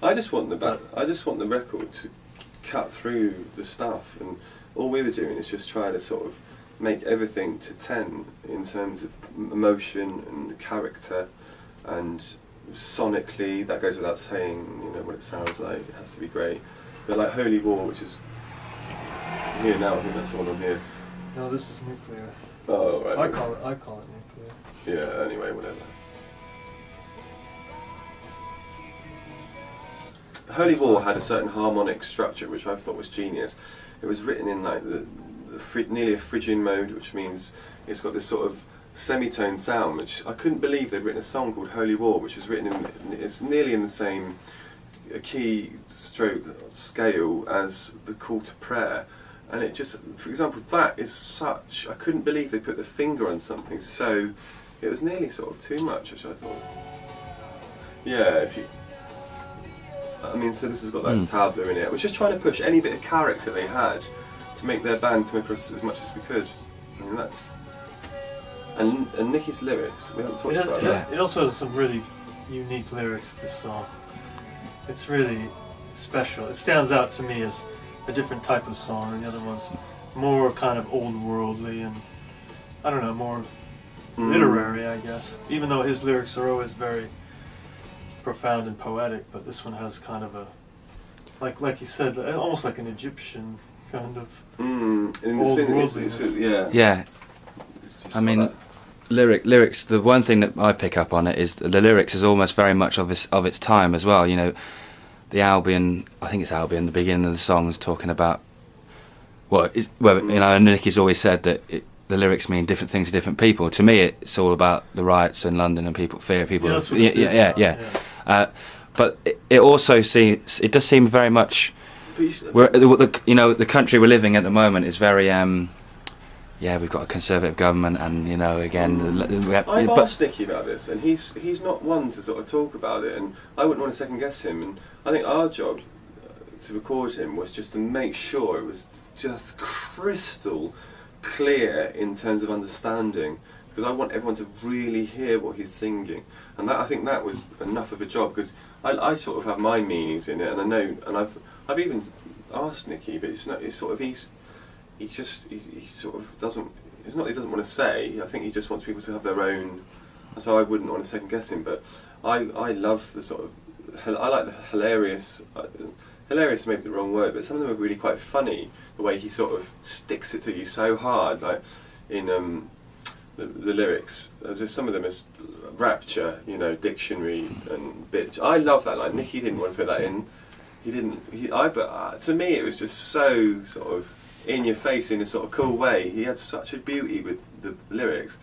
I just want the record to cut through the stuff, and all we were doing is just trying to sort of make everything to 10 in terms of emotion and character, and sonically, that goes without saying, you know, what it sounds like, it has to be great. But like Holy War, which is here now, I think that's the one on here. No, this is Nuclear. Oh, right. I call it Nuclear. Yeah, anyway, whatever. Holy War had a certain harmonic structure which I thought was genius. It was written in like nearly a Phrygian mode, which means it's got this sort of semitone sound, which I couldn't believe they'd written a song called Holy War, which is written it's nearly in the same key stroke scale as the Call to Prayer. And it just, for example, that is such, I couldn't believe they put the finger on something so, it was nearly sort of too much, which I thought. Yeah, I mean, so this has got that tableau in it. I was just trying to push any bit of character they had to make their band come across as much as we could. I mean, that's... And Nicky's lyrics, we haven't talked about that. It also has some really unique lyrics, this song. It's really special. It stands out to me as a different type of song, and the other one's more kind of old worldly and, I don't know, more literary, I guess. Even though his lyrics are always very profound and poetic, but this one has kind of a, like you said, almost like an Egyptian kind of old worldliness. Yeah. I mean, lyrics. The one thing that I pick up on it is the lyrics is almost very much of its time as well. You know, the Albion. I think it's Albion. The beginning of the song is talking about. You know, Nicky's always said that the lyrics mean different things to different people. To me, it's all about the riots in London and fear of people. Yeah. But it also it does seem very much. The country we're living at the moment is very. We've got a conservative government, and you know, again, I've asked Nicky about this, and he's not one to sort of talk about it, and I wouldn't want to second guess him. And I think our job to record him was just to make sure it was just crystal clear in terms of understanding, because I want everyone to really hear what he's singing, and I think that was enough of a job, because I sort of have my meanings in it, and I know, and I've even asked Nicky, but he sort of doesn't. It's not that he doesn't want to say. I think he just wants people to have their own. So I wouldn't want to second guess him. But I love the sort of. I like the hilarious. Hilarious may be the wrong word, but some of them are really quite funny. The way he sort of sticks it to you so hard, like in the lyrics. There's just some of them is rapture, you know, dictionary and bitch. I love that line. Nicky didn't want to put that in. He didn't. But to me, it was just so sort of in your face in a sort of cool way. He had such a beauty with the lyrics,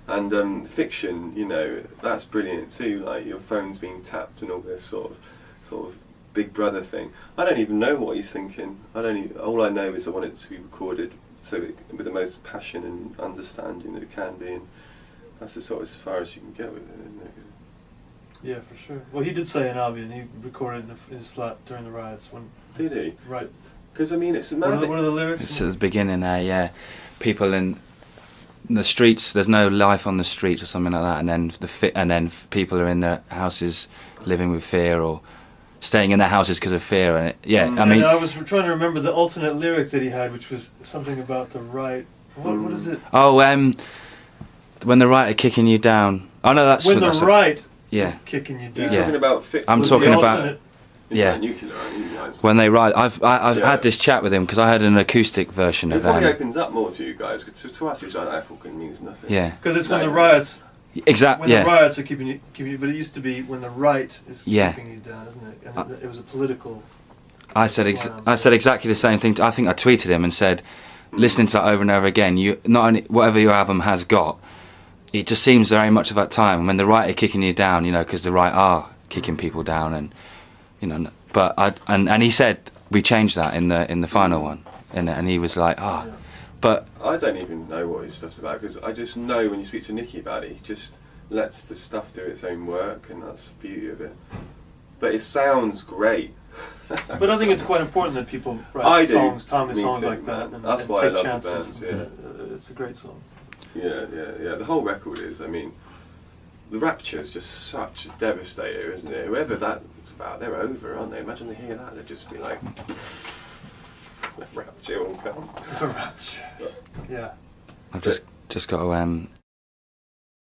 and fiction, you know, that's brilliant too. Like your phone's being tapped and all this sort of Big Brother thing. I don't even know what he's thinking. All I know is I want it to be recorded with the most passion and understanding that it can be, and that's the sort of as far as you can get with it, isn't it? Yeah, for sure. Well, he did say in Albion he recorded in his flat during the riots. Did he? Right. Because I mean, it's what are the lyrics? It's at the beginning there, yeah. People in the streets. There's no life on the streets or something like that, and then people are in their houses living with fear or staying in their houses because of fear. And I mean, I was trying to remember the alternate lyric that he had, which was something about the right. What is it? Oh, when the right are kicking you down. Oh no, that's when the right is kicking you down. You're talking about I'm talking about. Yeah, nuclear. When they write, I've had this chat with him because I had an acoustic version of it. It probably opens up more to you guys. To us, it's like that fucking means nothing. Yeah, because it's when the riots. Exactly. When the riots are keeping you, but it used to be when the right is keeping you down, isn't it? And it was a political. I said exactly the same thing. I think I tweeted him and said, listening to that over and over again, you not only whatever your album has got, it just seems very much of that time when the right are kicking you down, you know, because the right are kicking people down, and you know. But and he said we changed that in the final one, and he was like, Yeah. But I don't even know what his stuff's about, because I just know when you speak to Nicky about it, he just lets the stuff do its own work, and that's the beauty of it. But it sounds great. But I think it's quite important that people write timeless songs like that, and that's why take I love chances. the band. Yeah. It's a great song. Yeah. The whole record is. I mean, the Rapture is just such a devastator, isn't it? Whoever that's about, they're over, aren't they? Imagine they hear that, they'd just be like, the Rapture will come. The Rapture. Yeah. I've just got to